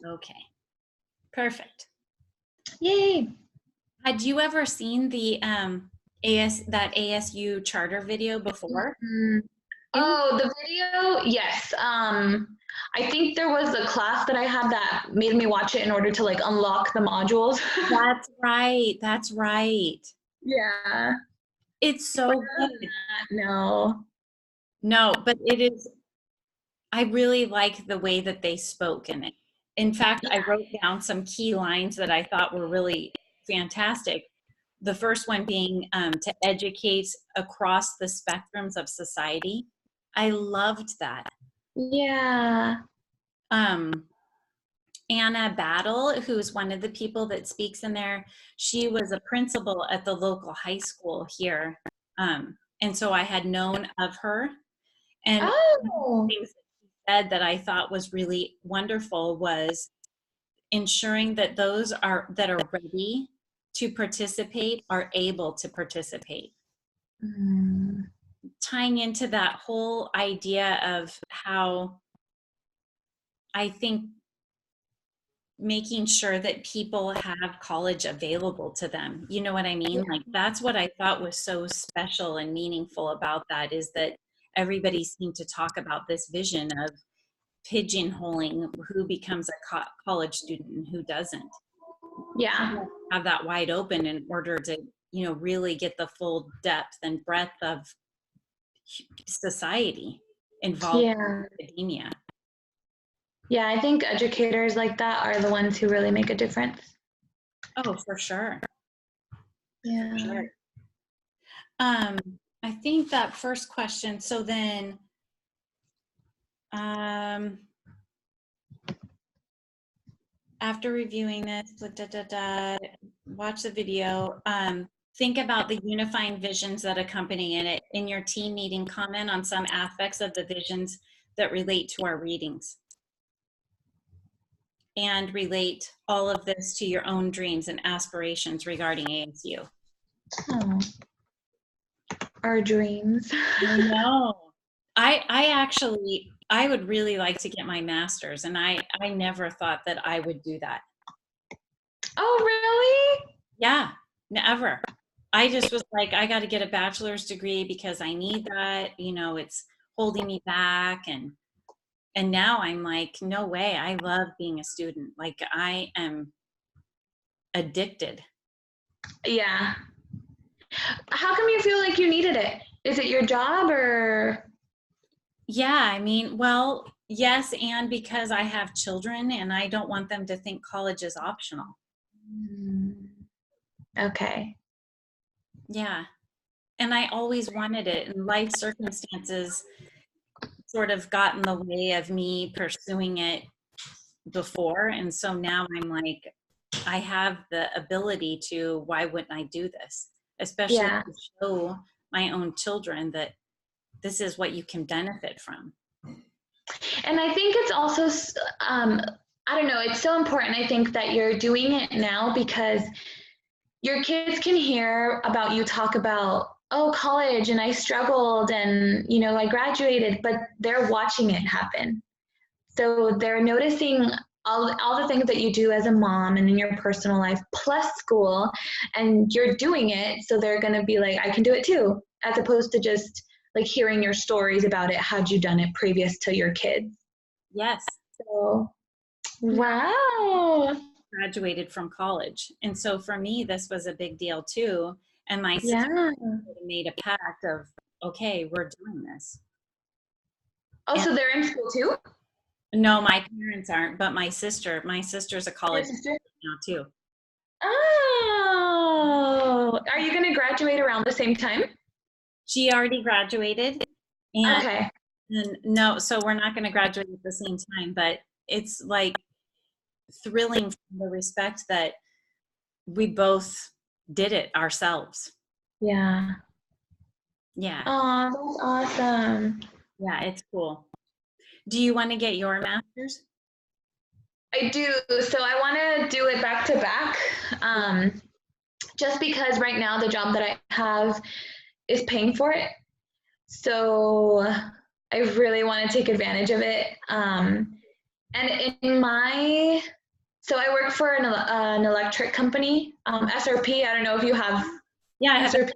Okay. Perfect. Yay. Had you ever seen the that ASU charter video before? Mm. Oh, the video? Yes. I think there was a class that I had that made me watch it in order to like unlock the modules. That's right. That's right. Yeah. It's But so other than good. that, no. No, but it is, I really like the way that they spoke in it. In fact, I wrote down some key lines that I thought were really fantastic. The first one being to educate across the spectrums of society. I loved that. Yeah. Um, Anna Battle, who's one of the people that speaks in there, she was a principal at the local high school here. And so I had known of her. And Oh. things that she said that I thought was really wonderful was ensuring that those that are ready to participate are able to participate. Mm. Tying into that whole idea of how I think making sure that people have college available to them. You know what I mean? Like that's what I thought was so special and meaningful about that, is that everybody seemed to talk about this vision of pigeonholing who becomes a college student and who doesn't. Yeah. Have that wide open in order to, really get the full depth and breadth of society involved Yeah. in academia. Yeah, I think educators like that are the ones who really make a difference. Oh, for sure. Yeah. Sure. I think that first question, so then, after reviewing this, watch the video, think about the unifying visions that accompany it. In your team meeting, comment on some aspects of the visions that relate to our readings. And relate all of this to your own dreams and aspirations regarding ASU. Oh. Our dreams. I know. I would really like to get my master's, and I never thought that I would do that. Oh, really? Yeah, never. I just was like, I got to get a bachelor's degree because I need that. It's holding me back, and now I'm like, no way. I love being a student. Like I am addicted. Yeah. How come you feel like you needed it? Is it your job or? Yeah, I mean, well, yes, and because I have children and I don't want them to think college is optional. Okay. Yeah. And I always wanted it, and life circumstances sort of got in the way of me pursuing it before. And so now I'm like, I have the ability to, why wouldn't I do this? Especially Yeah. to show my own children that this is what you can benefit from. And I think it's also, I don't know, it's so important, I think, that you're doing it now because your kids can hear about you talk about, oh, college and I struggled and, I graduated, but they're watching it happen. So they're noticing all the things that you do as a mom and in your personal life, plus school, and you're doing it. So they're going to be like, I can do it too, as opposed to just like hearing your stories about it. Had you done it previous to your kids? Yes. So, wow. Graduated from college. And so for me, this was a big deal too. And my sister Yeah. made a pact of, okay, we're doing this. Oh, And so they're in school too? no, my parents aren't, but my sister's a college student now too. Oh, are you going to graduate around the same time? She already graduated, and, Okay. and no, so we're not going to graduate at the same time, but it's like thrilling from the respect that we both did it ourselves. Yeah. Yeah. Oh, that's awesome. Yeah, it's cool. Do you want to get your master's? I do. So I want to do it back to back. Just because right now the job that I have is paying for it. So I really want to take advantage of it. And so I work for an electric company, SRP. I don't know if you have Yeah, I have. SRP.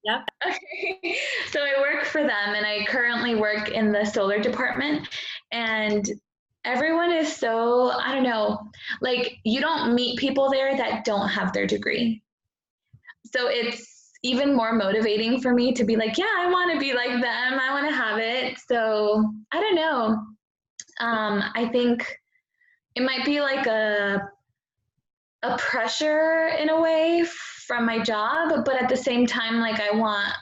Yep. Okay. So I work for them and I currently work in the solar department, and everyone is so, I don't know, like you don't meet people there that don't have their degree. So it's even more motivating for me to be like, yeah, I want to be like them. I want to have it. So I don't know. I think it might be like a pressure in a way from my job, but at the same time, like I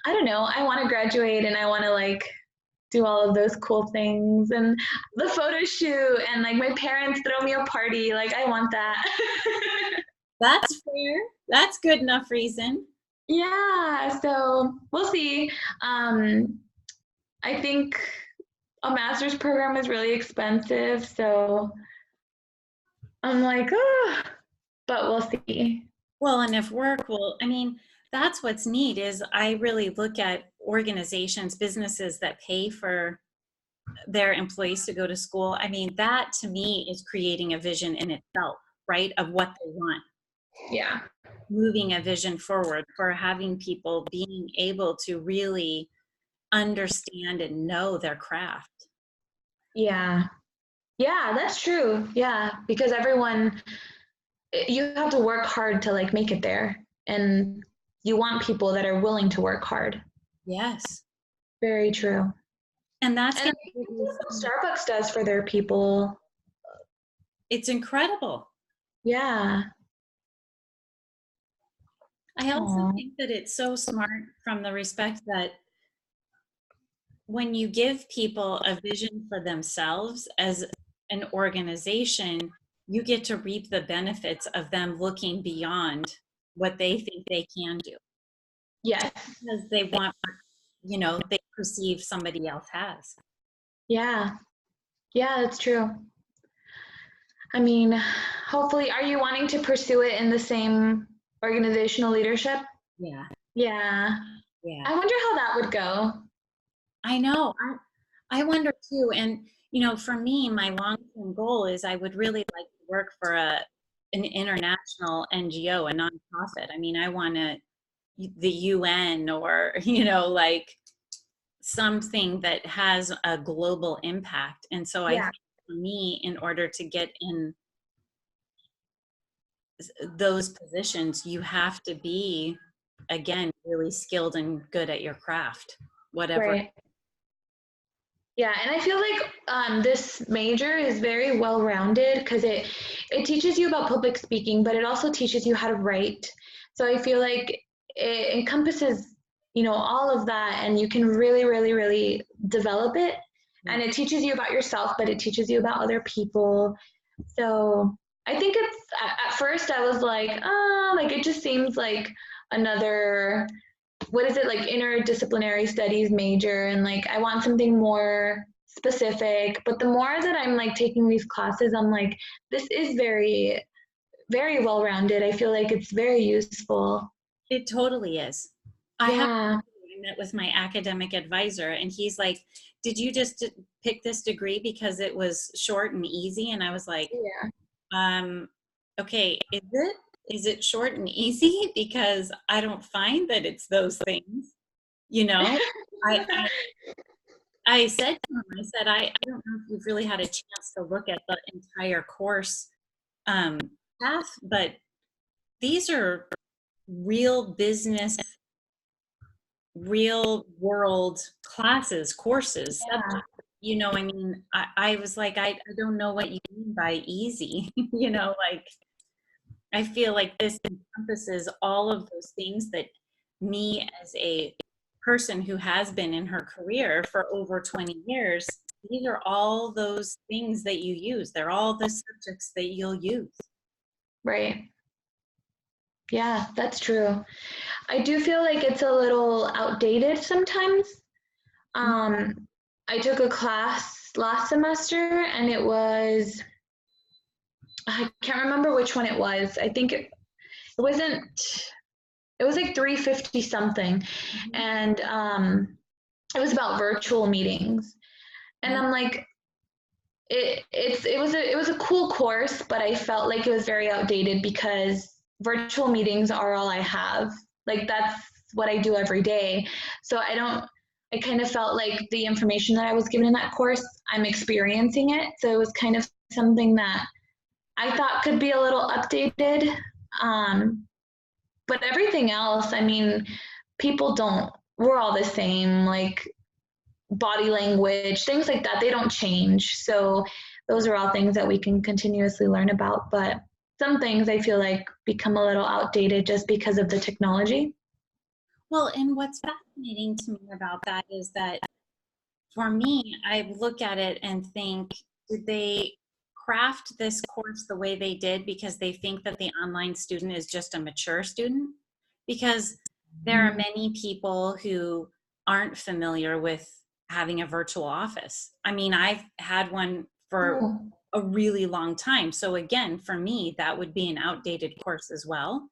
don't know, I want to graduate and I want to like do all of those cool things and the photo shoot and like my parents throw me a party. Like I want that. That's fair. That's good enough reason. Yeah, so we'll see. I think a master's program is really expensive, so I'm like, oh, but we'll see. Well, and if work will, I mean, that's what's neat is I really look at organizations, businesses that pay for their employees to go to school. I mean, that to me is creating a vision in itself, right? Of what they want, Yeah. moving a vision forward for having people being able to really understand and know their craft. Yeah. Yeah, that's true. Yeah, because everyone, you have to work hard to like make it there. And you want people that are willing to work hard. Yes. Very true. And that's And going to be, that's what Starbucks does for their people. it's incredible. Yeah. I also Aw. think that it's so smart from the respect that when you give people a vision for themselves as an organization, you get to reap the benefits of them looking beyond what they think they can do Yes. because they want, they perceive somebody else has. Yeah. Yeah, that's true. I mean, hopefully, are you wanting to pursue it in the same organizational leadership? Yeah. Yeah. Yeah. I wonder how that would go. I know. I wonder too. And, for me, my long-term goal is I would really like to work for an international NGO, a nonprofit. I mean, I want to the UN or, like something that has a global impact. And so I Yeah. think for me, in order to get in those positions, you have to be, again, really skilled and good at your craft, whatever. Right. Yeah, and I feel like this major is very well rounded because it teaches you about public speaking, but it also teaches you how to write. So I feel like it encompasses, all of that, and you can really, really, really develop it. Yeah. And it teaches you about yourself, but it teaches you about other people. So I think it's at first I was like, like it just seems like another, what is it, like interdisciplinary studies major, and like I want something more specific. But the more that I'm like taking these classes, I'm like, this is very, very well rounded. I feel like it's very useful. It totally is. I have Yeah. met with my academic advisor, and he's like, "Did you just pick this degree because it was short and easy?" And I was like, Yeah. um, "Okay, is it? Is it short and easy? Because I don't find that it's those things." You know, I I said to him, I said, I don't know if you've really had a chance to look at the entire course um, path, but these are real business, real world classes, courses, Yeah. subjects. I mean, I was like, I don't know what you mean by easy. Like I feel like this encompasses all of those things that me as a person who has been in her career for over 20 years, these are all those things that you use. They're all the subjects that you'll use. Right. Yeah, that's true. I do feel like it's a little outdated sometimes. um I took a class last semester and I can't remember which one it was. I think it wasn't, it was like 350 something. Mhm. And it was about virtual meetings. And I'm like, it was a cool course, but I felt like it was very outdated because virtual meetings are all I have. Like that's what I do every day. So I kind of felt like the information that I was given in that course, I'm experiencing it. So it was kind of something that I thought could be a little updated. Um, but everything else, I mean, people don't, we're all the same. Like body language, things like that, they don't change. So those are all things that we can continuously learn about. But some things I feel like become a little outdated just because of the technology. Well, and what's fascinating to me about that is that for me, I look at it and think, did they craft this course the way they did because they think that the online student is just a mature student? Because there are many people who aren't familiar with having a virtual office. I mean, I've had one for Oh, a really long time. So again, for me, that would be an outdated course as well.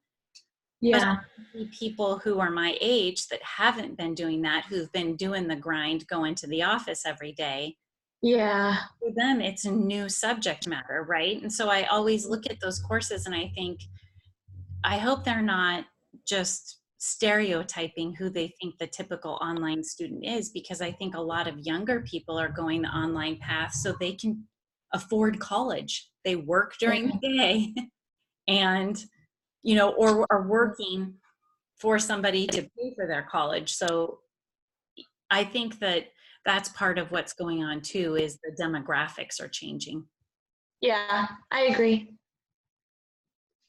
But yeah, I see people who are my age that haven't been doing that, who've been doing the grind, going to the office every day. yeah, For them, it's a new subject matter, right? And so I always look at those courses and I think, I hope they're not just stereotyping who they think the typical online student is, because I think a lot of younger people are going the online path so they can afford college. They work during yeah, the day and, you know, or are working for somebody to pay for their college. So I think that that's part of what's going on too, is the demographics are changing. yeah, I agree.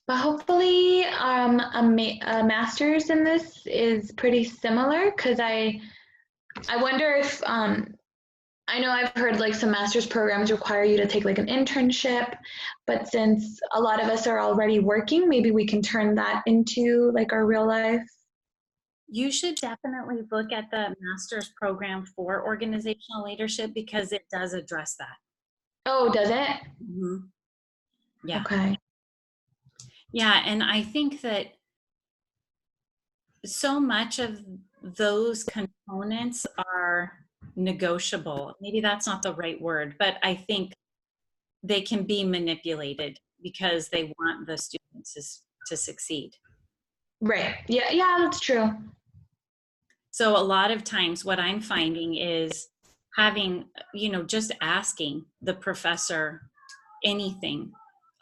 But hopefully, a master's in this is pretty similar because I wonder if I know I've heard like some master's programs require you to take like an internship, but since a lot of us are already working, maybe we can turn that into like our real life. You should definitely look at the master's program for organizational leadership because it does address that. Oh, does it? Mhm. Yeah. Okay. Yeah. And I think that so much of those components are negotiable. Maybe that's not the right word, but I think they can be manipulated because they want the students to succeed. Right. Yeah, yeah, that's true. So a lot of times what I'm finding is having, you know, just asking the professor anything.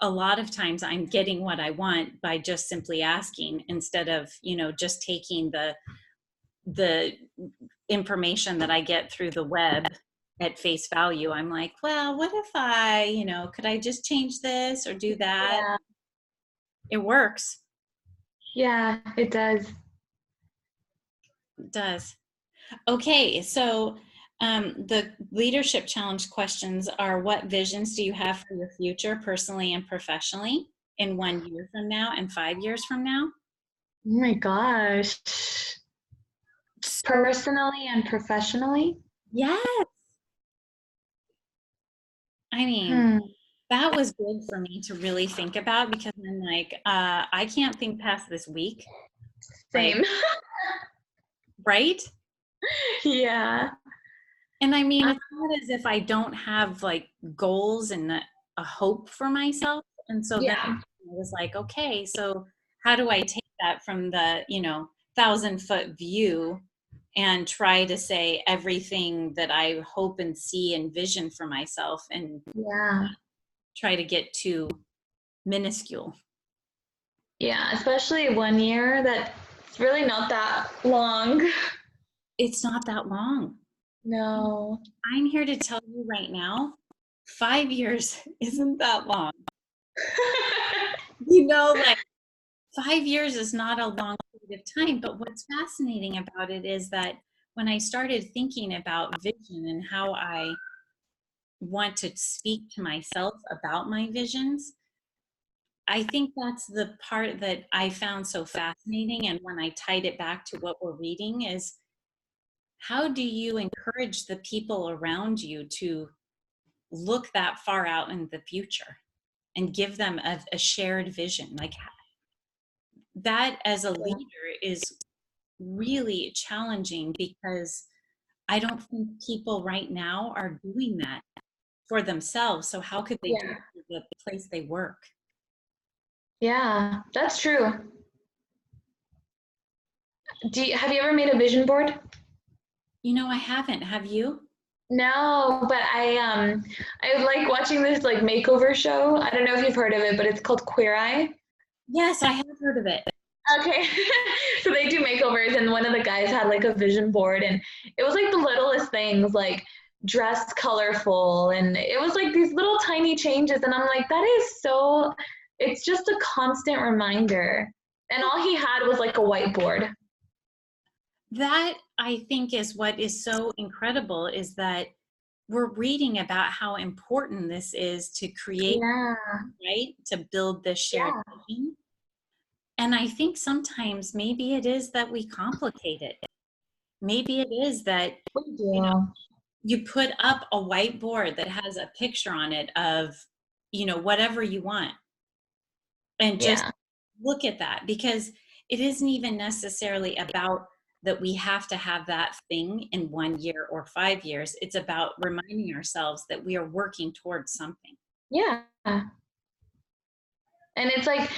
A lot of times I'm getting what I want by just simply asking instead of, you know, just taking the information that I get through the web at face value. I'm like, well, what if I, you know, could I just change this or do that? Yeah. It works. Yeah, it does. It does. Okay, so the leadership challenge questions are: what visions do you have for your future, personally and professionally, in 1 year from now and 5 years from now? Oh my gosh. So, Personally and professionally? yes, I mean, Hmm. that was good for me to really think about because I'm like, I can't think past this week. Like, Same. right? Yeah. And I mean, it's not as if I don't have like goals and a hope for myself. And so then I Yeah. was like, okay, so how do I take that from the, you know, 1,000-foot view and try to say everything that I hope and see and vision for myself and Yeah. try to get to minuscule. Yeah, especially 1 year. That's really not that long. It's not that long. No. I'm here to tell you right now, 5 years isn't that long. You know, like 5 years is not a long period of time, but what's fascinating about it is that when I started thinking about vision and how I want to speak to myself about my visions, I think that's the part that I found so fascinating. And when I tied it back to what we're reading, is how do you encourage the people around you to look that far out in the future and give them a shared vision? Like that as a Yeah. leader is really challenging because I don't think people right now are doing that. for themselves. So how could they do Yeah. it for the place they work? Yeah, that's true. Have you ever made a vision board? I haven't. Have you? No, but I like watching this like makeover show. I don't know if you've heard of it, but it's called Queer Eye. Yes, I have heard of it. Okay. So they do makeovers and one of the guys had like a vision board and it was like the littlest things like dress colorful and it was like these little tiny changes and I'm like that is so it's just a constant reminder. And all he had was like a whiteboard. That I think is what is so incredible is that we're reading about how important this is to create, Yeah. right? To build this shared Yeah. vision. And I think sometimes maybe it is that we complicate it. Maybe it is that, We you know, do. you put up a whiteboard that has a picture on it of, whatever you want and just Yeah. look at that because it isn't even necessarily about that we have to have that thing in 1 year or 5 years. It's about reminding ourselves that we are working towards something. Yeah. And it's like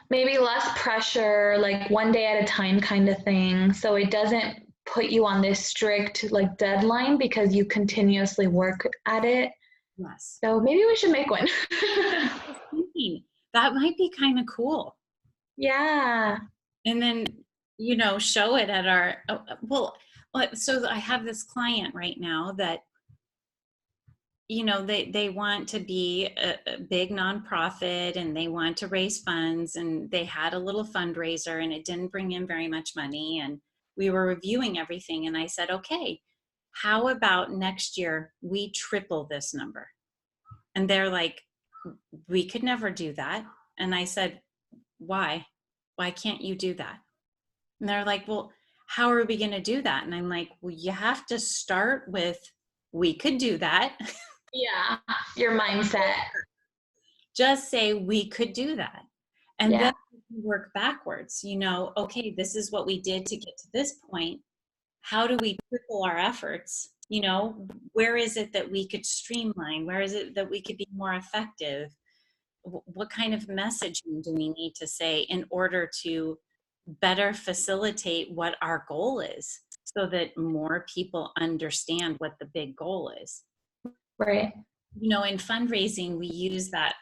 maybe less pressure, like one day at a time kind of thing. So it doesn't put you on this strict like deadline because you continuously work at it. Yes. So maybe we should make one. I was thinking that might be kind of cool. Yeah. And then, show it at our, so I have this client right now that they want to be a big nonprofit and they want to raise funds and they had a little fundraiser and it didn't bring in very much money and we were reviewing everything and I said, okay, how about next year we triple this number? And they're like, we could never do that. And I said, why can't you do that? And they're like, well, how are we going to do that? And I'm like, well, you have to start with we could do that. Yeah. Your mindset. Just say we could do that. And then Yeah. work backwards, okay, this is what we did to get to this point. How do we triple our efforts? Where is it that we could streamline? Where is it that we could be more effective? What kind of messaging do we need to say in order to better facilitate what our goal is so that more people understand what the big goal is? Right. In fundraising, we use that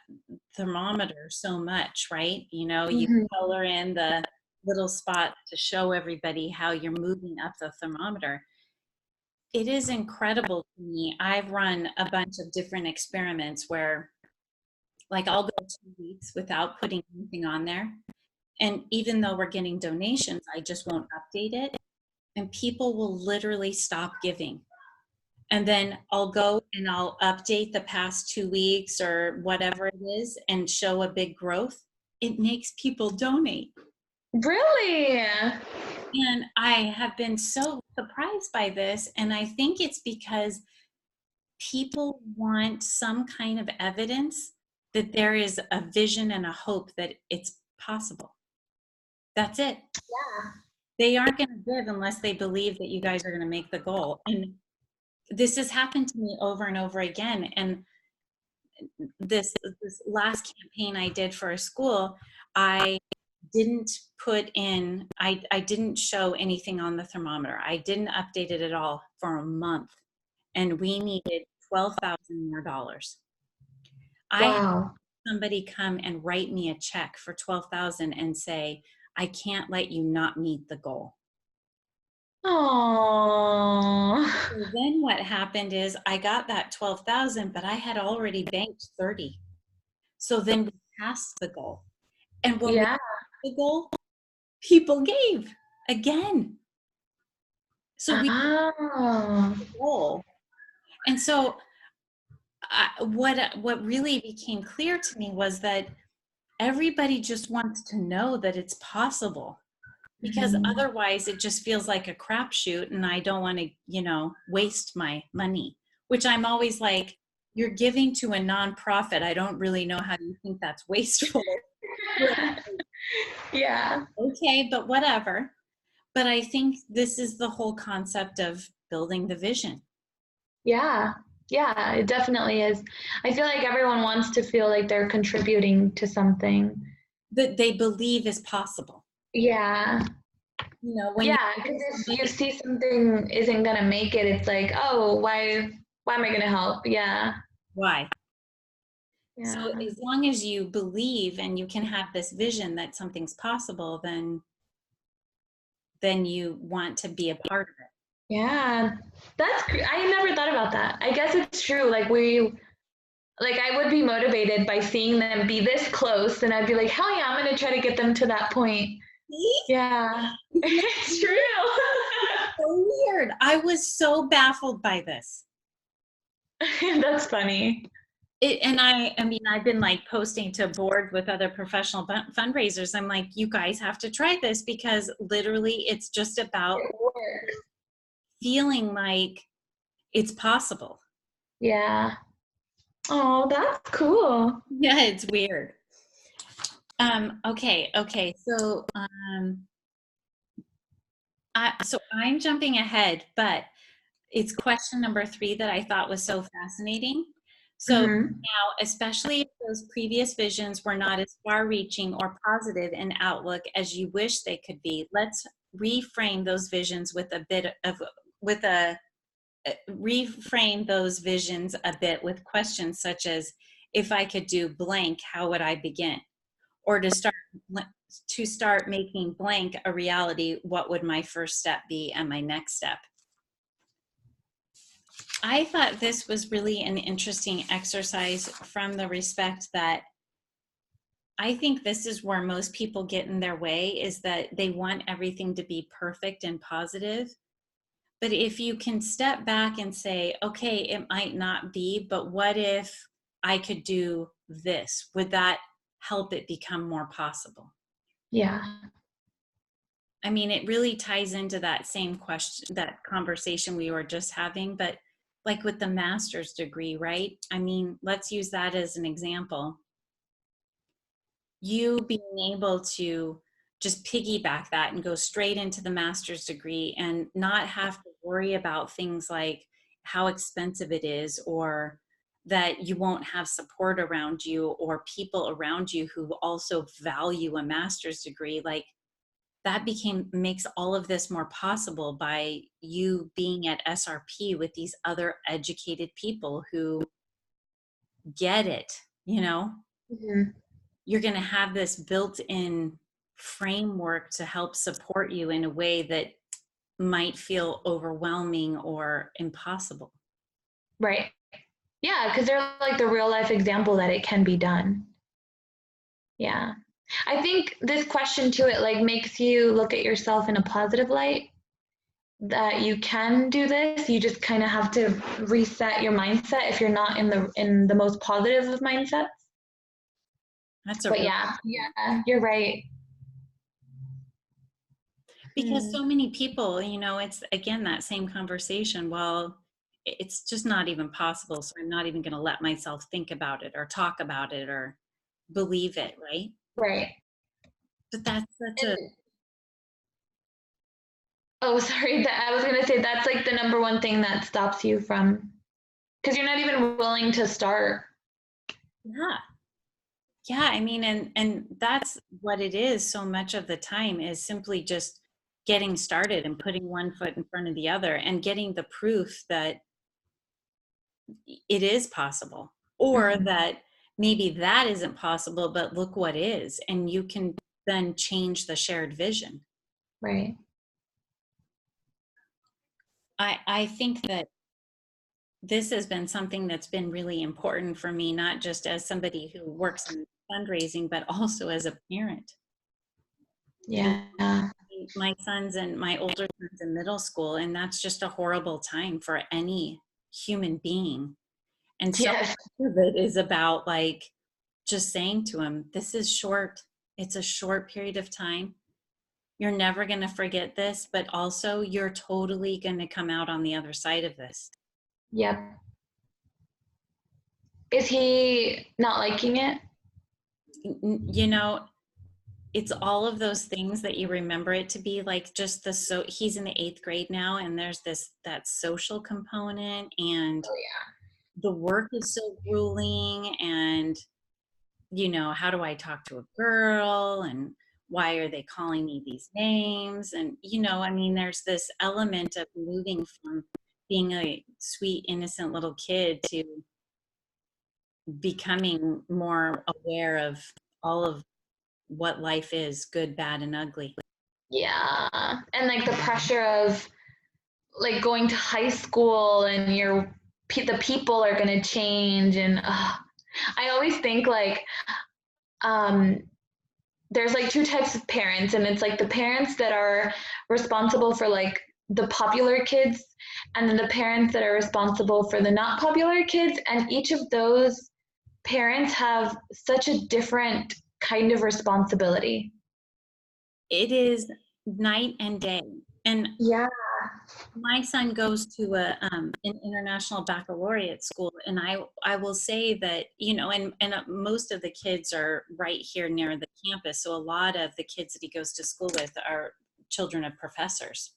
thermometer so much, right? You Mm-hmm. color in the little spot to show everybody how you're moving up the thermometer. It is incredible to me. I've run a bunch of different experiments where, like, I'll go 2 weeks without putting anything on there. And even though we're getting donations, I just won't update it. And people will literally stop giving. And then I'll go and I'll update the past 2 weeks or whatever it is and show a big growth. It makes people donate. Really? And I have been so surprised by this. And I think it's because people want some kind of evidence that there is a vision and a hope that it's possible. That's it. Yeah. They aren't going to give unless they believe that you guys are going to make the goal. And this has happened to me over and over again. And this last campaign I did for a school, I didn't I didn't show anything on the thermometer. I didn't update it at all for a month. And we needed $12,000 more dollars. I had Wow. somebody come and write me a check for 12,000 and say, I can't let you not meet the goal. Oh. So then what happened is I got that 12,000, but I had already banked 30. So then we passed the goal. And when we Yeah. passed the goal, people gave again. So we Oh. passed the goal. And so what really became clear to me was that everybody just wants to know that it's possible because Mhm. otherwise it just feels like a crapshoot and I don't want to, waste my money, which I'm always like, you're giving to a nonprofit. I don't really know how you think that's wasteful. Yeah. Okay, but whatever. But I think this is the whole concept of building the vision. Yeah. Yeah, it definitely is. I feel like everyone wants to feel like they're contributing to something. that they believe is possible. Yeah. You know, when you Yeah, because if you see something isn't gonna make it, it's like, oh, why am I gonna help? Yeah. why? So Yeah. as long as you believe and you can have this vision that something's possible, then you want to be a part of it. Yeah. I never thought about that. I guess it's true. Like I would be motivated by seeing them be this close and I'd be like, hell yeah, I'm gonna try to get them to that point. See? Yeah. Isn't that It's true. weird? So weird. I was so baffled by this. That's funny. And I mean, I've been like posting to boards with other professional fundraisers. I'm like, you guys have to try this because literally it's just about It works. feeling like it's possible. Yeah. Oh, that's cool. Yeah, it's weird. Okay. So I'm jumping ahead, but it's question number 3 that I thought was so fascinating. So Hmm. now, especially if those previous visions were not as far-reaching or positive in outlook as you wish they could be, let's reframe those visions with a reframe those visions a bit with questions such as, if I could do blank, how would I begin? Or to start making blank a reality, what would my first step be and my next step? I thought this was really an interesting exercise from the respect that I think this is where most people get in their way, is that they want everything to be perfect and positive. But if you can step back and say, okay, it might not be, but what if I could do this? Would that help it become more possible? Yeah. I mean, it really ties into that same question, that conversation we were just having, but like with the master's degree, right? I mean, let's use that as an example. You being able to just piggyback that and go straight into the master's degree and not have to worry about things like how expensive it is, or that you won't have support around you or people around you who also value a master's degree. Like, that became makes all of this more possible by you being at SRP with these other educated people who get it, you know? Hmm. You're going to have this built-in framework to help support you in a way that might feel overwhelming or impossible. Right. Yeah, because they're like the real life example that it can be done. Yeah. I think this question to it like makes you look at yourself in a positive light, that you can do this. You just kind of have to reset your mindset if you're not in the most positive of mindsets. That's a But real, yeah, you're right. because Hmm. so many people, it's again that same conversation. Well, it's just not even possible, so I'm not even going to let myself think about it or talk about it or believe it, right? Right. But that's such a And oh, sorry, that I was gonna say that's like the number one thing that stops you from, because you're not even willing to start. yeah. Yeah, I mean, and that's what it is so much of the time, is simply just getting started and putting one foot in front of the other and getting the proof that it is possible, or Mhm. that maybe that isn't possible, but look what is, and you can then change the shared vision. Right. I think that this has been something that's been really important for me, not just as somebody who works in fundraising, but also as a parent. You know, Yeah. my sons and my older sons in middle school, and that's just a horrible time for any human being. And so Yes. much of it is about like just saying to him, this is short. It's a short period of time. You're never going to forget this, but also you're totally going to come out on the other side of this. Yep. Is he not liking it? You know, it's all of those things that you remember it to be, like just he's in the 8th grade now, and there's that social component, and Oh the work is so grueling, and how do I talk to a girl, and why are they calling me these names? And I mean, there's this element of moving from being a sweet innocent little kid to becoming more aware of all of what life is, good, bad, and ugly. Yeah. And like the pressure of like going to high school and the people are going to change and I always think like um there's like two types of parents, and it's like the parents that are responsible for like the popular kids, and then the parents that are responsible for the not popular kids, and each of those parents have such a different kind of responsibility. It is night and day. And Yeah. my son goes to an international baccalaureate school, and I will say that and most of the kids are right here near the campus, so a lot of the kids that he goes to school with are children of professors,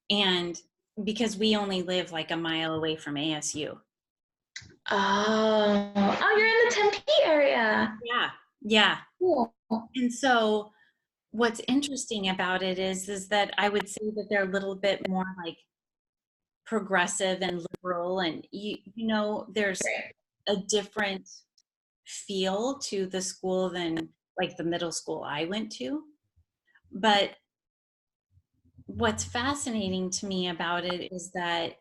and because we only live like a mile away from ASU. Oh, you're in the Tempe area. Yeah, yeah. Cool. And so what's interesting about it is that I would say that they're a little bit more like progressive and liberal, and there's Great. a different feel to the school than like the middle school I went to. But what's fascinating to me about it is that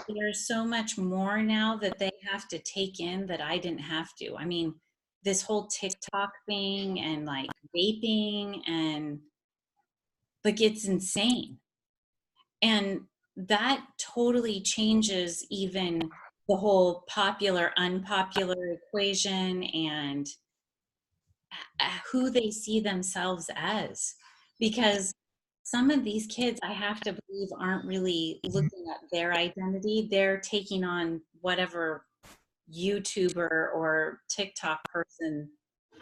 there's so much more now that they have to take in that I didn't have to. I mean, this whole TikTok thing and like vaping, and like it's insane. And that totally changes even the whole popular unpopular equation, and who they see themselves as. Because some of these kids, I have to believe, aren't really looking at their identity. They're taking on whatever YouTuber or TikTok person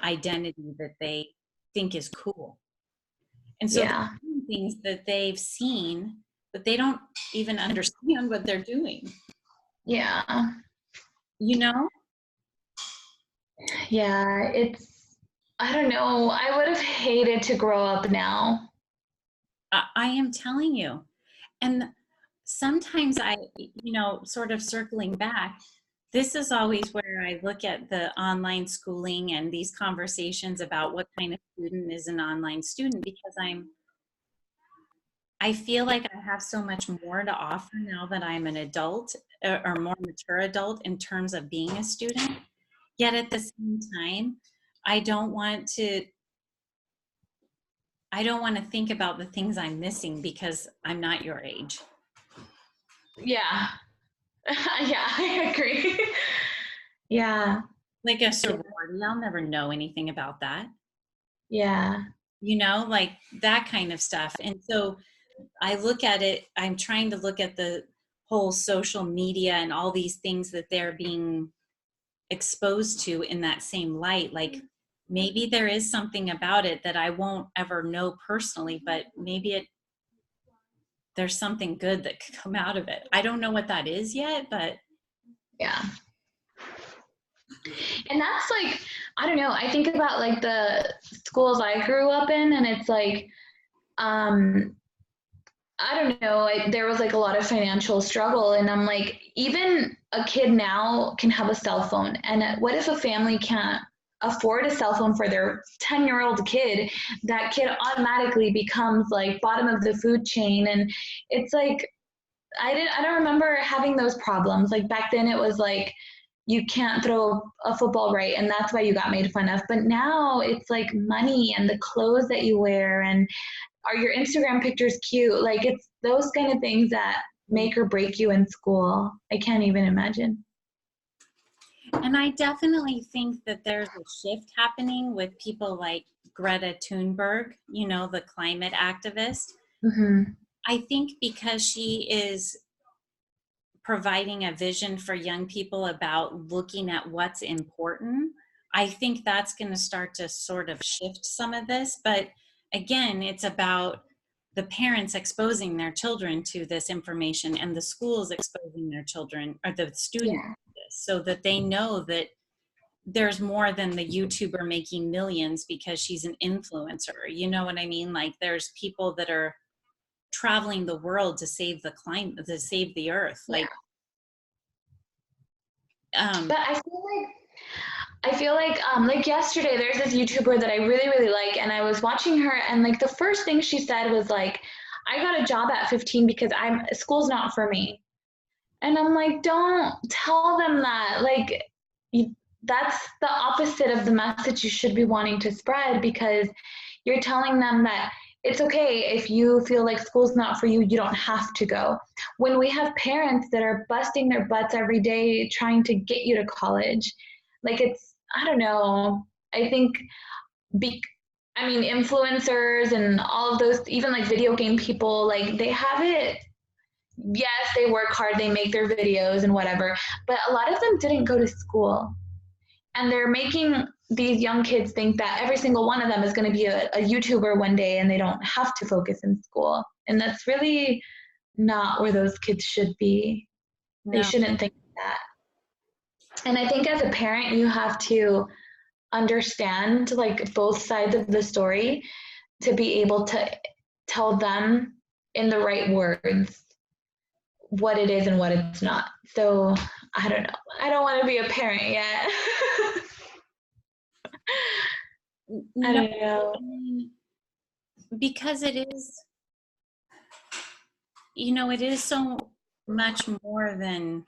identity that they think is cool. And so they're Yeah. doing things that they've seen, but they don't even understand what they're doing. Yeah. You know, Yeah. I don't know. I would have hated to grow up now. I am telling you. And sometimes sort of circling back, this is always where I look at the online schooling and these conversations about what kind of student is an online student, because I feel like I have so much more to offer now that I'm an adult, or more mature adult in terms of being a student. Yet at the same time, I don't want to I don't want to think about the things I'm missing because I'm not your age. Yeah. Yeah, I agree. Yeah. Like a sorority, I'll never know anything about that. Yeah. Like that kind of stuff. And so I look at it, I'm trying to look at the whole social media and all these things that they're being exposed to in that same light. Like maybe there is something about it that I won't ever know personally, but maybe there's something good that could come out of it. I don't know what that is yet, but Yeah. And that's like, I don't know. I think about like the schools I grew up in, and it's like, um, I don't know. There was like a lot of financial struggle, and I'm like, even a kid now can have a cell phone. And what if a family can't afford a cell phone for their 10-year-old kid? That kid automatically becomes like bottom of the food chain, and it's like I don't remember having those problems. Like back then, it was like you can't throw a football right, and that's why you got made fun of. But now it's like money and the clothes that you wear, and are your Instagram pictures cute? Like it's those kind of things that make or break you in school. I can't even imagine. and I definitely think that there's a shift happening with people like Greta Thunberg, the climate activist. Mm-hmm. I think because she is providing a vision for young people about looking at what's important, I think that's going to start to sort of shift some of this. But again, it's about the parents exposing their children to this information and the schools exposing their children or the students Yeah. to this, so that they know that there's more than the YouTuber making millions because she's an influencer. You know what I mean? Like there's people that are traveling the world to save the climate, to save the earth. Yeah. Um, But I feel like yesterday there's this YouTuber that I really, really like, and I was watching her, and like the first thing she said was like, I got a job at 15 because school's not for me. And I'm like, don't tell them that. Like, you, that's the opposite of the message you should be wanting to spread, because you're telling them that it's okay if you feel like school's not for you, you don't have to go. When we have parents that are busting their butts every day trying to get you to college, like I don't know. I think, be, I mean, influencers and all of those, even like video game people, like they have it. Yes, they work hard, they make their videos and whatever, but a lot of them didn't go to school. And they're making these young kids think that every single one of them is going to be a YouTuber one day and they don't have to focus in school. And that's really not where those kids should be. They no, shouldn't think that. And I think as a parent, you have to understand like both sides of the story to be able to tell them in the right words what it is and what it's not. So I don't know. I don't want to be a parent yet. I no, don't know. I mean, because it is, you know, it is so much more than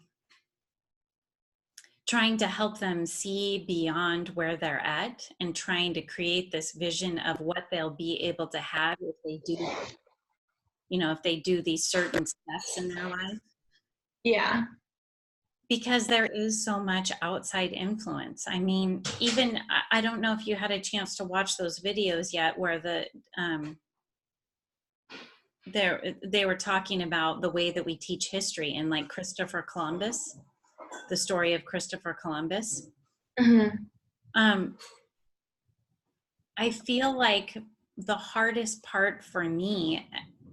trying to help them see beyond where they're at and trying to create this vision of what they'll be able to have if they do, you know, if they do these certain steps in their life. Yeah. Because there is so much outside influence. I mean, even I don't know if you had a chance to watch those videos yet where they were talking about the way that we teach history and like Christopher Columbus, the story of Christopher Columbus. Mm-hmm. um, I feel like the hardest part for me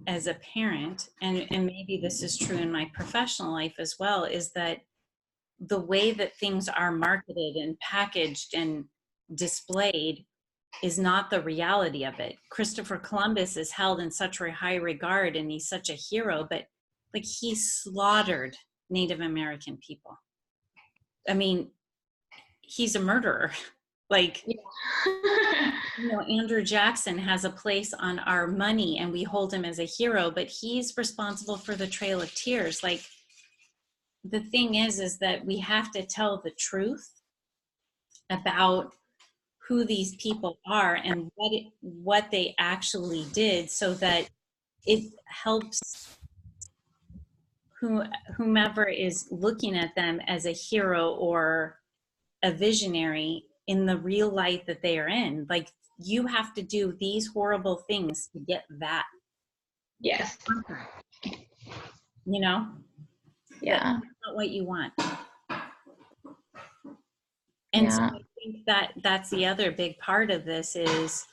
as a parent, and maybe this is true in my professional life as well, is that the way that things are marketed and packaged and displayed is not the reality of it. Christopher Columbus is held in such a high regard and he's such a hero, but like he slaughtered Native American people. I mean, he's a murderer. Like, Yeah. you know, Andrew Jackson has a place on our money and we hold him as a hero, but he's responsible for the Trail of Tears. Like, the thing is that we have to tell the truth about who these people are and what they actually did, so that it helps whomever is looking at them as a hero or a visionary in the real life that they are in. Like, you have to do these horrible things to get that, Yes. you know, that's Yeah. not what you want. And so Yeah. I think that that's the other big part of this is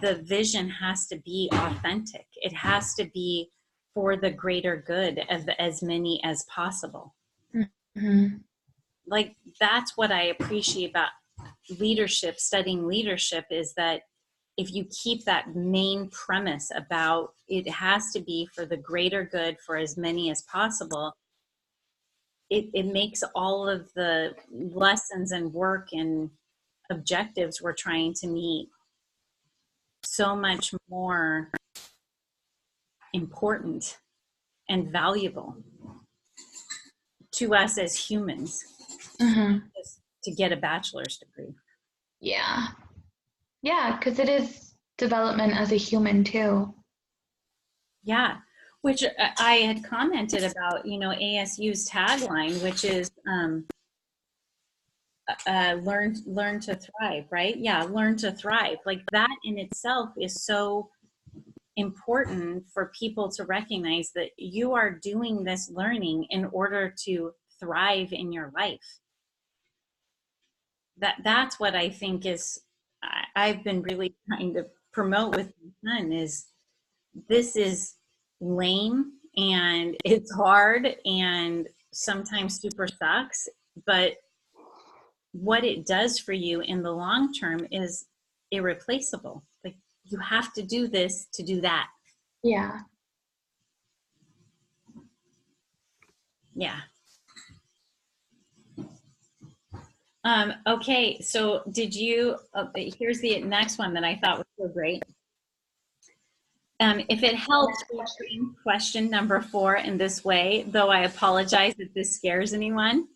the vision has to be authentic. It has to be for the greater good of as many as possible. Mm-hmm. Like, that's what I appreciate about leadership, studying leadership, is that if you keep that main premise about it has to be for the greater good for as many as possible, it makes all of the lessons and work and objectives we're trying to meet so much more important and valuable to us as humans, Mm-hmm. just to get a bachelor's degree. Yeah. Yeah, because it is development as a human too. Yeah, which I had commented about, you know, ASU's tagline, which is learn to thrive, right? Yeah, learn to thrive. Like, that in itself is so important for people to recognize that you are doing this learning in order to thrive in your life. That's what I think is I've been really trying to promote with my son is this is lame and it's hard and sometimes super sucks, but what it does for you in the long term is irreplaceable. Like, you have to do this to do that. Yeah. Yeah. Okay, so did you, here's the next one that I thought was so great. If it helps, reframe question number 4 in this way, though I apologize if this scares anyone.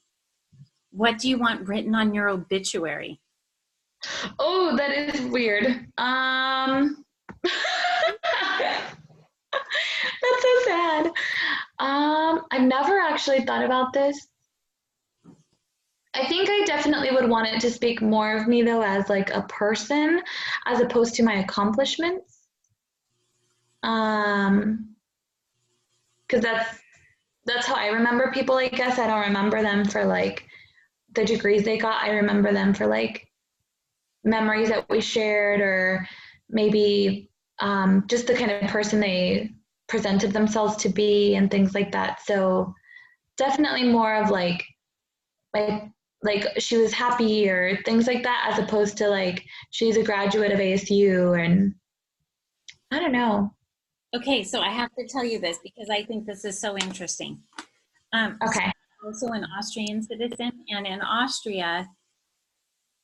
What do you want written on your obituary? Oh, that is weird. That's so sad. I've never actually thought about this. I think I definitely would want it to speak more of me though as like a person as opposed to my accomplishments. Because that's how I remember people, I guess. I don't remember them for like the degrees they got. I remember them for like memories that we shared or maybe just the kind of person they presented themselves to be and things like that. So definitely more of like she was happy or things like that as opposed to like she's a graduate of ASU and I don't know. Okay, so I have to tell you this because I think this is so interesting. So Okay. I'm also an Austrian citizen, and in Austria,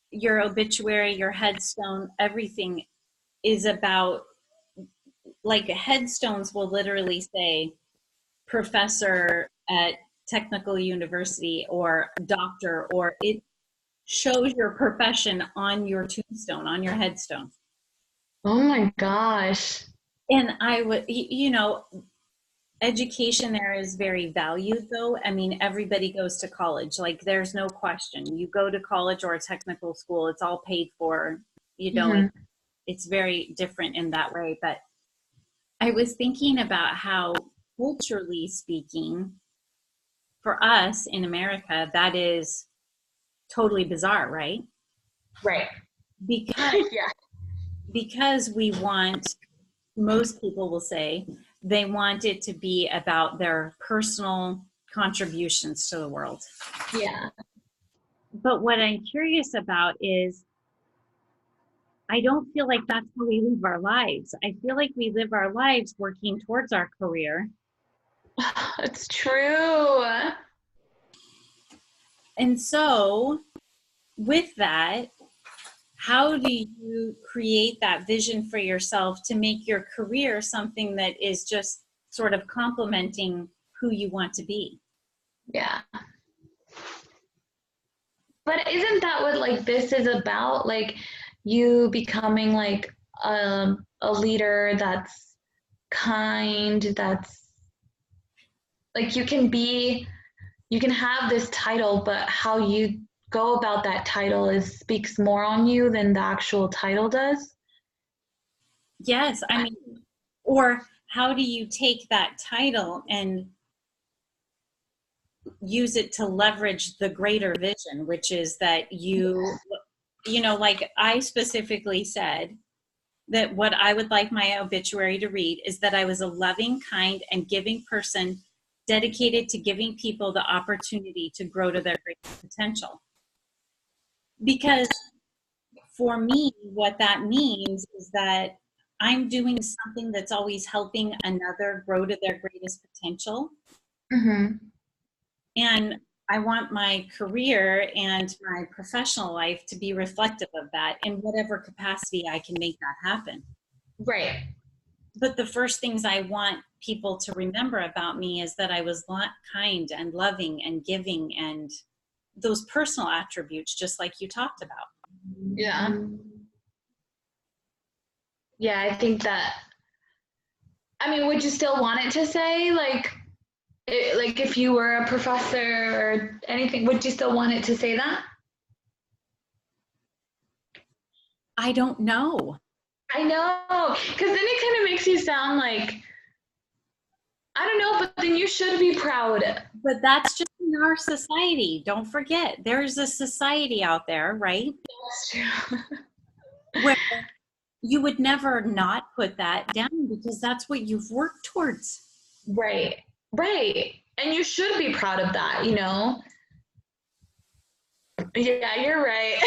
your obituary, your headstone, everything is about, like, headstones will literally say professor at technical university or doctor, or it shows your profession on your tombstone, on your headstone. Oh my gosh. And I would, education there is very valued, though. I mean, everybody goes to college. Like, there's no question. You go to college or a technical school, it's all paid for. Mm-hmm. It's very different in that way. But I was thinking about how, culturally speaking, for us in America, that is totally bizarre, right? Right. Because Yeah. because we want, most people will say they want it to be about their personal contributions to the world. Yeah. But what I'm curious about is, I don't feel like that's how we live our lives. I feel like we live our lives working towards our career. It's true. And so, with that, how do you create that vision for yourself to make your career something that is just sort of complementing who you want to be? Yeah. But isn't that what like this is about? Like you becoming like a leader that's kind, that's like you can have this title, but how you go about that title is speaks more on you than the actual title does. Yes, I mean, or how do you take that title and use it to leverage the greater vision, which is that like I specifically said that what I would like my obituary to read is that I was a loving, kind, and giving person dedicated to giving people the opportunity to grow to their greatest potential. Because for me, what that means is that I'm doing something that's always helping another grow to their greatest potential. Mm-hmm. And I want my career and my professional life to be reflective of that in whatever capacity I can make that happen. Right. But the first things I want people to remember about me is that I was kind and loving and giving, and those personal attributes, just like you talked about. Yeah. Yeah, I think that I mean, would you still want it to say like if you were a professor or anything, would you still want it to say that? I don't know. I know, because then it kind of makes you sound like, I don't know, but then you should be proud. But that's just in our society. Don't forget, there's a society out there, right? That's true. Where you would never not put that down because that's what you've worked towards. Right. Right. And you should be proud of that, you know? Yeah, you're right.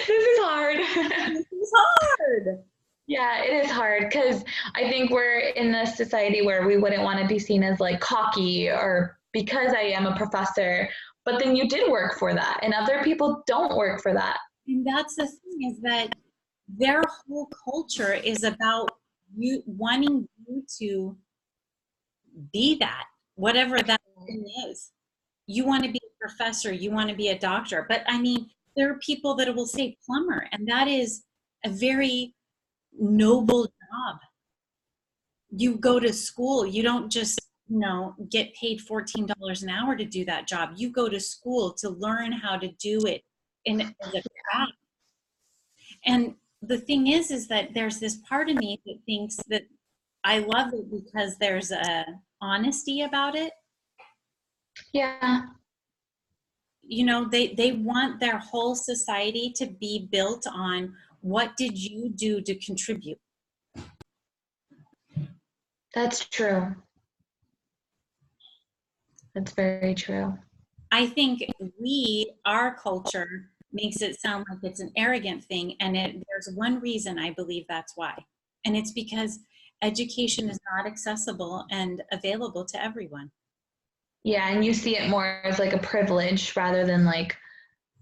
This is hard. It's hard. Yeah, it is hard because I think we're in a society where we wouldn't want to be seen as like cocky or because I am a professor, but then you did work for that, and other people don't work for that. And that's the thing, is that their whole culture is about you wanting you to be that, whatever that thing is. You want to be a professor, you want to be a doctor. But I mean, there are people that will say plumber, and that is a very noble job. You go to school, you don't just, get paid $14 an hour to do that job. You go to school to learn how to do it in as a craft. And the thing is that there's this part of me that thinks that I love it because there's a honesty about it. Yeah, They want their whole society to be built on what did you do to contribute. that's true. That's very true. I think our culture makes it sound like it's an arrogant thing, and there's one reason I believe that's why. And it's because education is not accessible and available to everyone Yeah, and you see it more as like a privilege rather than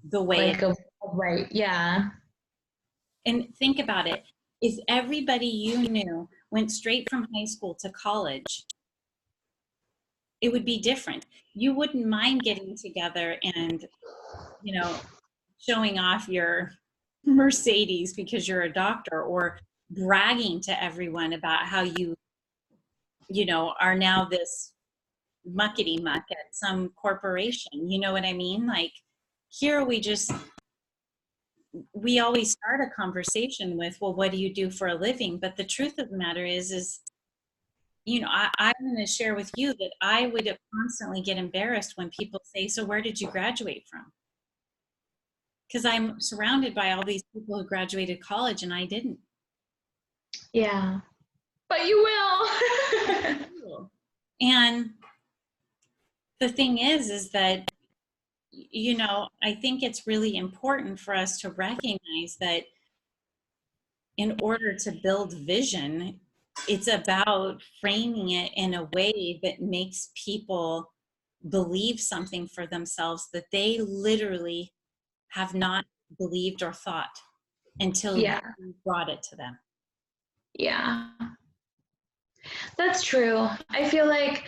the way it. a right. Yeah. And think about it. If everybody you knew went straight from high school to college, it would be different. You wouldn't mind getting together and, you know, showing off your Mercedes because you're a doctor, or bragging to everyone about how are now this muckety muck at some corporation. You know what I mean? Like, here we always start a conversation with, well, what do you do for a living? But the truth of the matter is, I'm going to share with you that I would constantly get embarrassed when people say, so where did you graduate from? Because I'm surrounded by all these people who graduated college and I didn't. Yeah. But you will. And the thing is that, I think it's really important for us to recognize that in order to build vision, it's about framing it in a way that makes people believe something for themselves that they literally have not believed or thought until Yeah. you brought it to them. Yeah. That's true. I feel like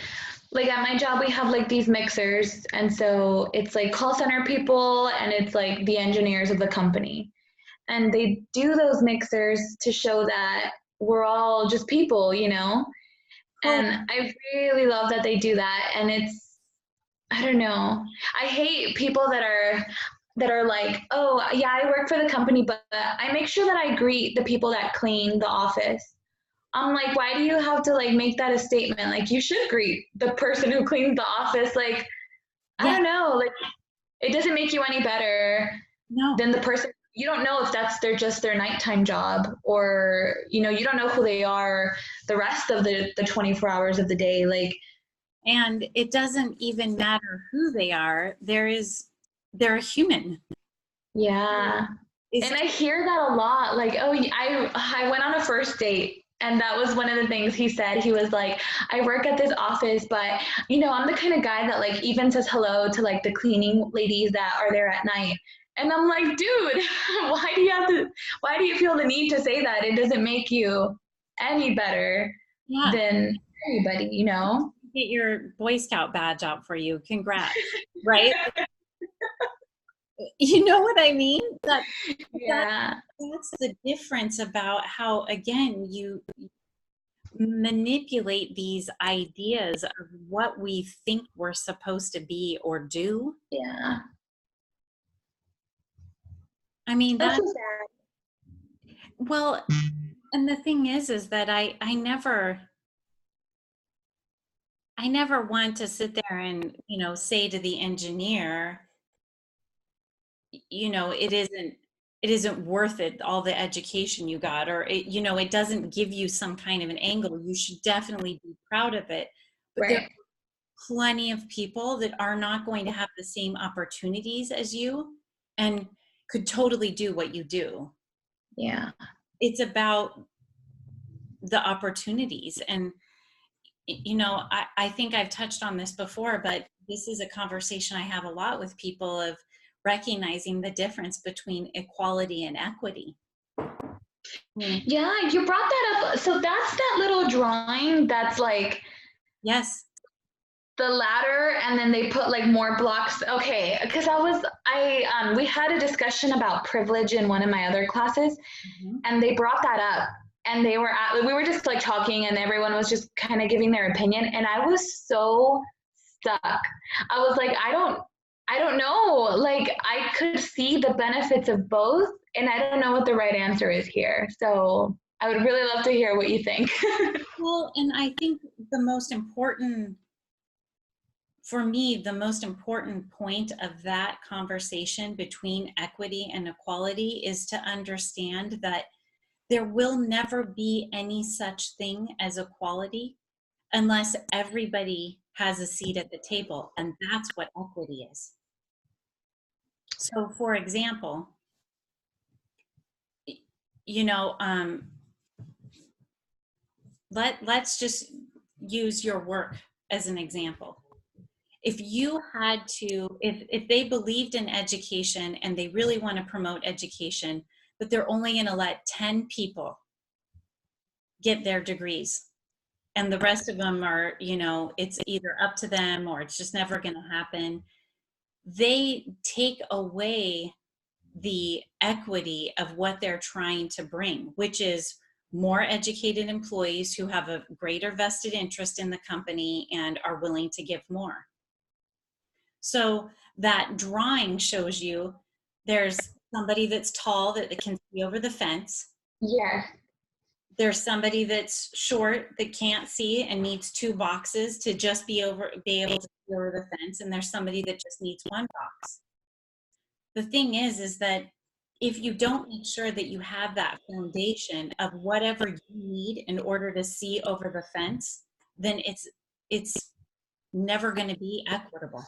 at my job we have like these mixers, and so it's like call center people and it's like the engineers of the company. And they do those mixers to show that we're all just people, you know? Oh, And I really love that they do that. And I don't know. I hate people that are like, oh yeah, I work for the company, but I make sure that I greet the people that clean the office. I'm like, why do you have to like make that a statement? Like you should greet the person who cleans the office. Like, I yeah, don't know, like it doesn't make you any better no. than the person. You don't know if that's their nighttime job, or you don't know who they are the rest of the 24 hours of the day. Like, And it doesn't even matter who they are. They're a human. yeah. It's And I hear that a lot. Like, oh, I went on a first date, and that was one of the things he said. He was like, I work at this office, but I'm the kind of guy that like even says hello to like the cleaning ladies that are there at night. And I'm like, dude, why do you feel the need to say that? It doesn't make you any better yeah. than anybody, you know? Get your Boy Scout badge out for you. Congrats. Right? You know what I mean? That Yeah. that's the difference about how, again, you manipulate these ideas of what we think we're supposed to be or do. Yeah. I mean, That's that, so sad. well, and the thing is that I never want to sit there and, say to the engineer, it isn't it isn't worth it, all the education you got, or it, you know, it doesn't give you some kind of an angle. You should definitely be proud of it. But there Right. are plenty of people that are not going to have the same opportunities as you and could totally do what you do. Yeah. It's about the opportunities. And, you know, I think I've touched on this before, but this is a conversation I have a lot with people of recognizing the difference between equality and equity. Yeah, you brought that up. So that's that little drawing that's like Yes. the ladder and then they put like more blocks. Okay, because we had a discussion about privilege in one of my other classes Mhm. and they brought that up and we were just like talking and everyone was just kind of giving their opinion and I was so stuck. I was like, I don't know. Like I could see the benefits of both and I don't know what the right answer is here. So I would really love to hear what you think. Well, and I think the most important, for me, the most important point of that conversation between equity and equality is to understand that there will never be any such thing as equality unless everybody has a seat at the table. And that's what equity is. So, for example, you know, let's just use your work as an example. If you had to, if they believed in education and they really want to promote education, but they're only going to let 10 people get their degrees and the rest of them are, you know, it's either up to them or it's just never going to happen, they take away the equity of what they're trying to bring, which is more educated employees who have a greater vested interest in the company and are willing to give more. So that drawing shows you there's somebody that's tall that can see over the fence. Yes. There's somebody that's short that can't see and needs two boxes to just be able to see over the fence. And there's somebody that just needs one box. The thing is that if you don't make sure that you have that foundation of whatever you need in order to see over the fence, then it's never going to be equitable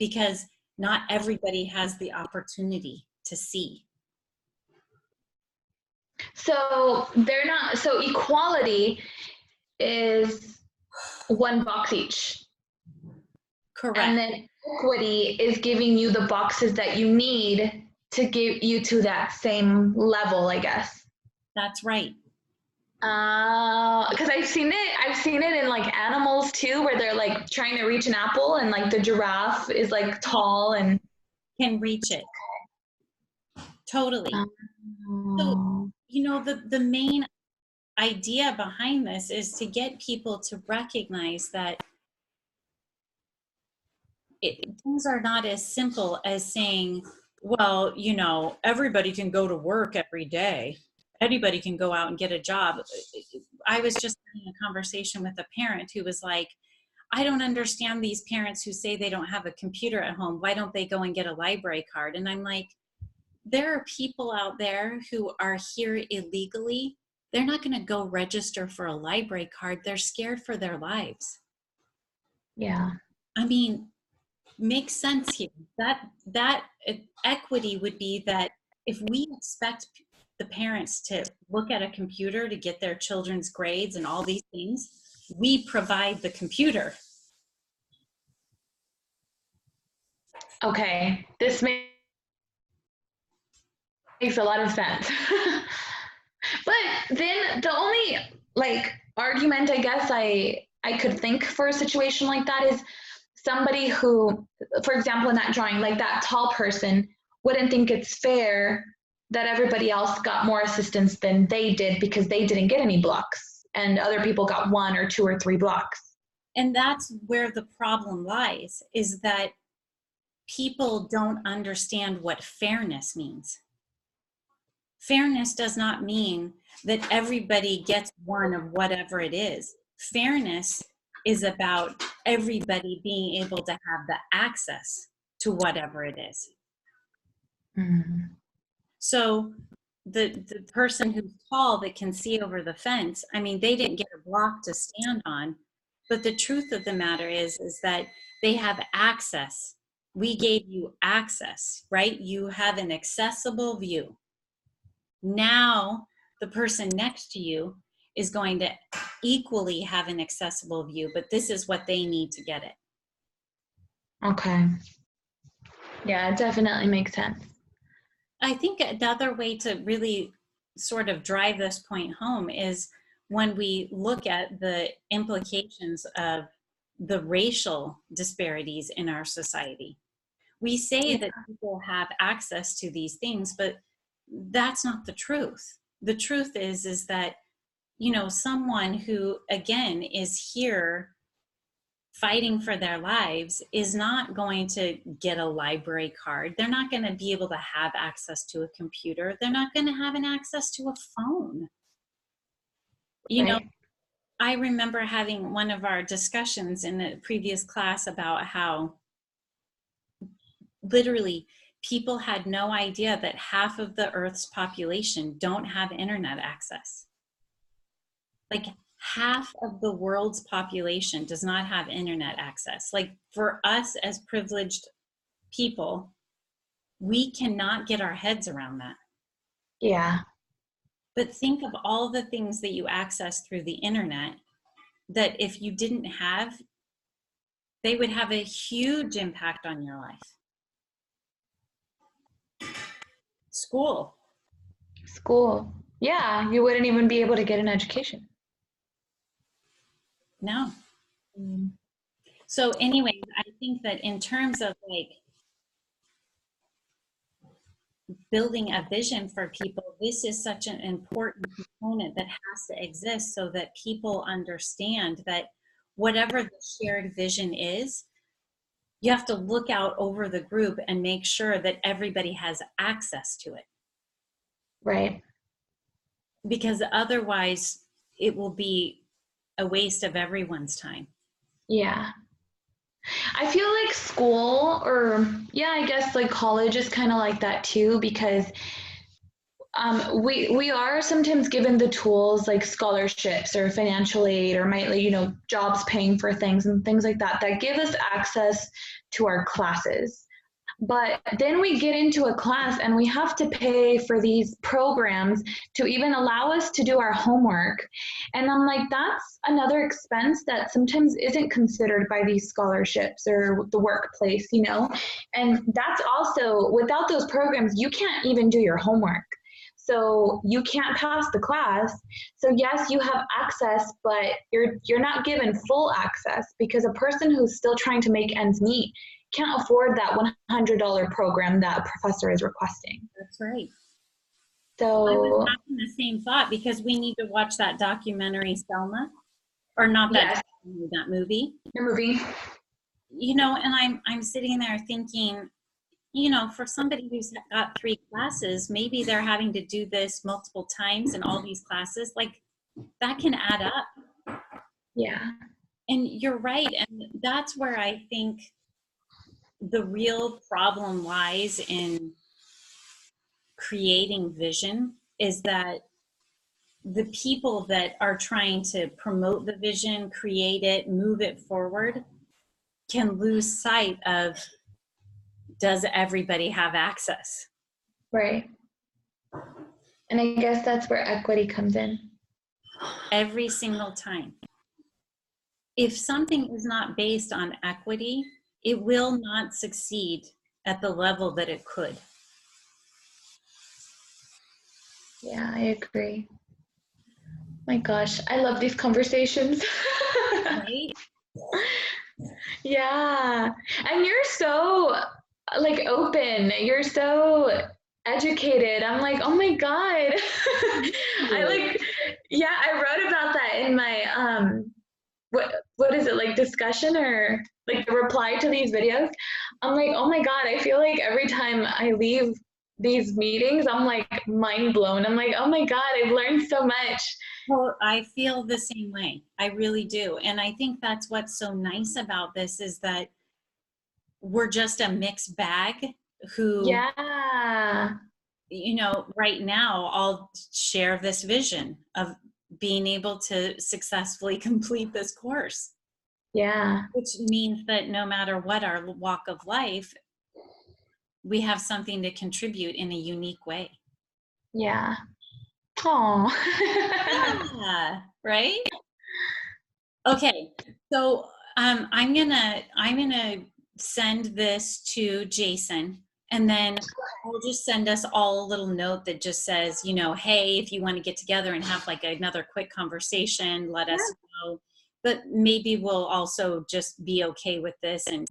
because not everybody has the opportunity to see. So they're not, so equality is one box each. And Correct. then equity is giving you the boxes that you need to get you to that same level, I guess. That's right. Because I've seen it in like animals too, where they're like trying to reach an apple and like the giraffe is like tall and Can reach it. Totally. So, um, you know, the main idea behind this is to get people to recognize that things are not as simple as saying, well, you know, everybody can go to work every day. Anybody can go out and get a job. I was just having a conversation with a parent who was like, I don't understand these parents who say they don't have a computer at home. Why don't they go and get a library card? And I'm like, there are people out there who are here illegally. They're not going to go register for a library card. They're scared for their lives. yeah. I mean, makes sense here. That equity would be that if we expect the parents to look at a computer to get their children's grades and all these things, we provide the computer. Okay. This makes a lot of sense. But then the only like argument I guess I could think for a situation like that is somebody who, for example, in that drawing, like that tall person wouldn't think it's fair that everybody else got more assistance than they did because they didn't get any blocks and other people got one or two or three blocks. And that's where the problem lies, is that people don't understand what fairness means. Fairness does not mean that everybody gets one of whatever it is. Fairness is about everybody being able to have the access to whatever it is. Mm-hmm. So the person who's tall that can see over the fence, I mean, they didn't get a block to stand on. But the truth of the matter is that they have access. We gave you access, right? You have an accessible view. Now the person next to you is going to equally have an accessible view, but this is what they need to get it. Okay. Yeah, it definitely makes sense. I think another way to really sort of drive this point home is when we look at the implications of the racial disparities in our society. We say Yeah. that people have access to these things, but that's not the truth. The truth is that, you know, someone who again is here fighting for their lives is not going to get a library card. They're not going to be able to have access to a computer. They're not going to have an access to a phone. You know, Right. I remember having one of our discussions in a previous class about how literally people had no idea that half of the Earth's population don't have internet access. Like half of the world's population does not have internet access. Like for us as privileged people, we cannot get our heads around that. Yeah. But think of all the things that you access through the internet that if you didn't have, they would have a huge impact on your life. School. School. Yeah, you wouldn't even be able to get an education. No. Mm. So anyways, I think that in terms of like building a vision for people, this is such an important component that has to exist so that people understand that whatever the shared vision is, you have to look out over the group and make sure that everybody has access to it. Right. Because otherwise, it will be a waste of everyone's time. Yeah. I feel like school, or yeah, I guess like college is kind of like that too, because we are sometimes given the tools like scholarships or financial aid or might, you know, jobs paying for things and things like that that give us access to our classes. But then we get into a class and we have to pay for these programs to even allow us to do our homework. And I'm like, that's another expense that sometimes isn't considered by these scholarships or the workplace, you know? And that's also, without those programs, you can't even do your homework. So you can't pass the class. So yes, you have access, but you're not given full access because a person who's still trying to make ends meet can't afford that $100 program that a professor is requesting. That's right. I was So having the same thought because we need to watch that documentary Selma, or not that yes, that movie. the movie. You know, and I'm sitting there thinking, you know, for somebody who's got 3 classes, maybe they're having to do this multiple times in all these classes. Like that can add up. Yeah. And you're right. And that's where I think the real problem lies in creating vision is that the people that are trying to promote the vision, create it, move it forward, can lose sight of, does everybody have access? Right. And I guess that's where equity comes in. Every single time. If something is not based on equity, it will not succeed at the level that it could. Yeah, I agree. My gosh, I love these conversations. Right? Yeah. And you're so like open. You're so educated. I'm like, oh my God. I like, yeah, I wrote about that in my what is it, like discussion or like the reply to these videos. I'm like, oh my God, I feel like every time I leave these meetings, I'm like mind blown. I'm like, oh my God, I've learned so much. Well, I feel the same way. I really do. And I think that's what's so nice about this is that we're just a mixed bag who Yeah. right now I'll share this vision of being able to successfully complete this course, Yeah. which means that no matter what our walk of life, we have something to contribute in a unique way. Yeah. Oh. Yeah, right? Okay, so I'm gonna send this to Jason, and then I'll just send us all a little note that just says, hey, if you want to get together and have like another quick conversation, let us know. But maybe we'll also just be okay with this, and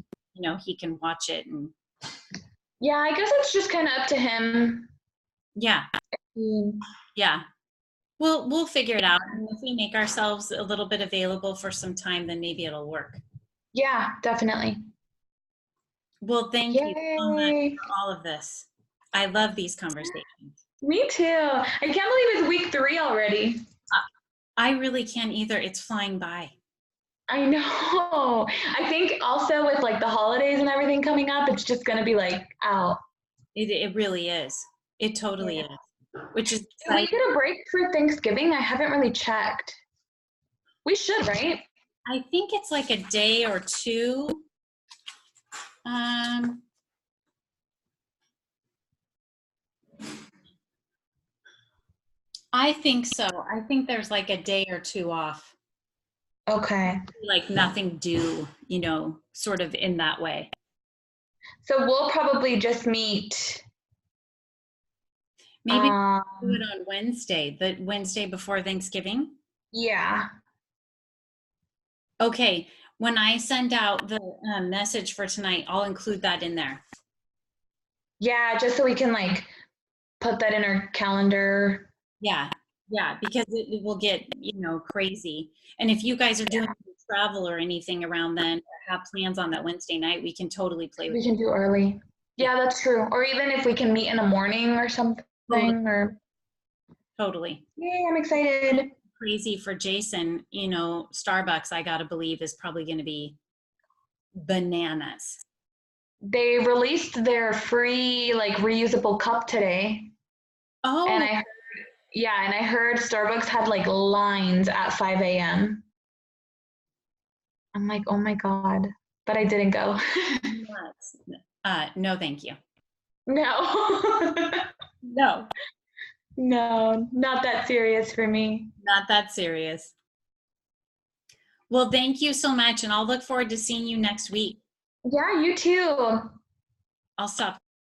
he can watch it, and Yeah, I guess it's just kind of up to him. yeah, Mm. yeah. We'll figure it out. And if we make ourselves a little bit available for some time, then maybe it'll work. Yeah, definitely. Well, thank you so much Yay. for all of this. I love these conversations. Me too. I can't believe it's week 3 already. I really can't either. It's flying by. I know. I think also with like the holidays and everything coming up, it's just gonna be like out. It really is. It totally Yeah. is, which is Do we exciting. get a break for Thanksgiving? I haven't really checked. We should, right? I think it's like a day or two. Um, I think so. I think there's like a day or two off, Okay. like nothing due, sort of in that way. So we'll probably just meet. Maybe do it Um, on Wednesday, the Wednesday before Thanksgiving. yeah. Okay, when I send out the message for tonight, I'll include that in there. Yeah, just so we can like put that in our calendar. Yeah, yeah, because it will get, crazy. And if you guys are doing travel or anything around then, or have plans on that Wednesday night, we can totally play with We it. can do early. Yeah, Yeah, that's true. Or even if we can meet in the morning or something. totally, Or totally. yay, I'm excited. Crazy for Jason, Starbucks, I gotta believe, is probably gonna be bananas. They released their free like reusable cup today, and Oh, I heard Starbucks had like lines at 5 a.m. I'm like, oh my god, but I didn't go. nuts. No, thank you. No, No, no, not that serious for me. not that serious. Well, thank you so much, and I'll look forward to seeing you next week. Yeah, you too. I'll stop